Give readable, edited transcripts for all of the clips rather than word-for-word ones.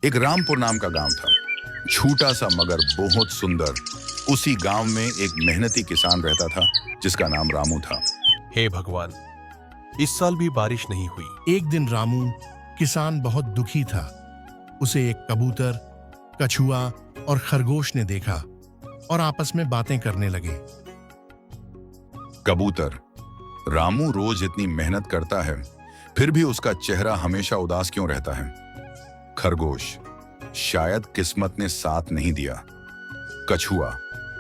एक रामपुर नाम का गांव था, छोटा सा मगर बहुत सुंदर। उसी गांव में एक मेहनती किसान रहता था जिसका नाम रामू था। हे भगवान, इस साल भी बारिश नहीं हुई। एक दिन रामू किसान बहुत दुखी था। उसे एक कबूतर, कछुआ और खरगोश ने देखा और आपस में बातें करने लगे। कबूतर: रामू रोज इतनी मेहनत करता है, फिर भी उसका चेहरा हमेशा उदास क्यों रहता है? खरगोश: शायद किस्मत ने साथ नहीं दिया। कछुआ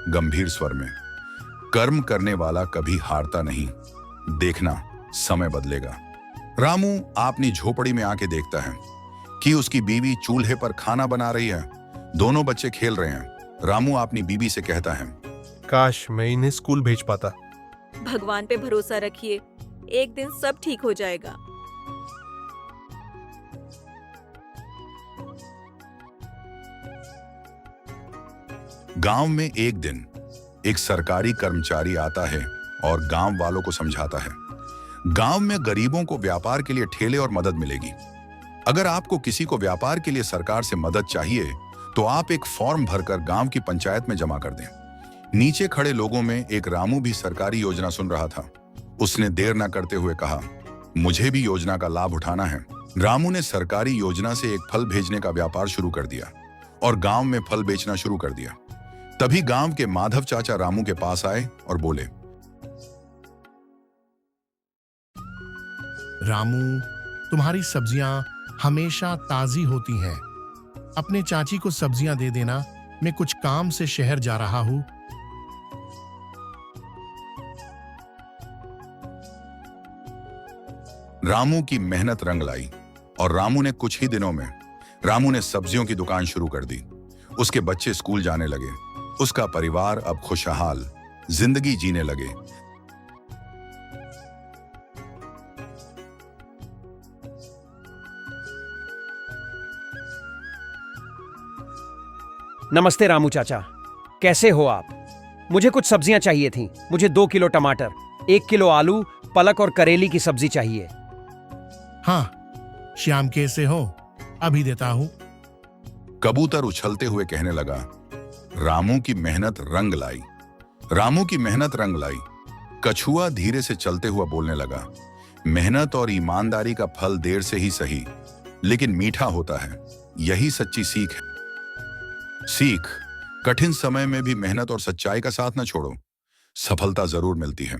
गंभीर स्वर में: कर्म करने वाला कभी हारता नहीं, देखना समय बदलेगा। रामू अपनी झोपड़ी में आके देखता है कि उसकी बीवी चूल्हे पर खाना बना रही है, दोनों बच्चे खेल रहे हैं। रामू अपनी बीवी से कहता है, काश मैं इन्हें स्कूल भेज पाता। भगवान पे भरोसा रखिए, एक दिन सब ठीक हो जाएगा। गांव में एक दिन एक सरकारी कर्मचारी आता है और गांव वालों को समझाता है, गांव में गरीबों को व्यापार के लिए ठेले और मदद मिलेगी। अगर आपको किसी को व्यापार के लिए सरकार से मदद चाहिए तो आप एक फॉर्म भरकर गांव की पंचायत में जमा कर दें। नीचे खड़े लोगों में एक रामू भी सरकारी योजना सुन रहा था। उसने देर न करते हुए कहा, मुझे भी योजना का लाभ उठाना है। रामू ने सरकारी योजना से एक फल भेजने का व्यापार शुरू कर दिया और गांव में फल बेचना शुरू कर दिया। तभी गांव के माधव चाचा रामू के पास आए और बोले, रामू, तुम्हारी सब्जियां हमेशा ताजी होती हैं। अपने चाची को सब्जियां दे देना, मैं कुछ काम से शहर जा रहा हूं। रामू की मेहनत रंग लाई और रामू ने कुछ ही दिनों में सब्जियों की दुकान शुरू कर दी। उसके बच्चे स्कूल जाने लगे। उसका परिवार अब खुशहाल जिंदगी जीने लगे। नमस्ते रामू चाचा, कैसे हो आप? मुझे कुछ सब्जियां चाहिए थीं। मुझे 2 किलो टमाटर, 1 किलो आलू, पलक और करेली की सब्जी चाहिए। हाँ, श्याम कैसे हो? अभी देता हूं। कबूतर उछलते हुए कहने लगा, रामू की मेहनत रंग लाई, रामू की मेहनत रंग लाई। कछुआ धीरे से चलते हुआ बोलने लगा, मेहनत और ईमानदारी का फल देर से ही सही, लेकिन मीठा होता है। यही सच्ची सीख है। सीख: कठिन समय में भी मेहनत और सच्चाई का साथ न छोड़ो, सफलता जरूर मिलती है।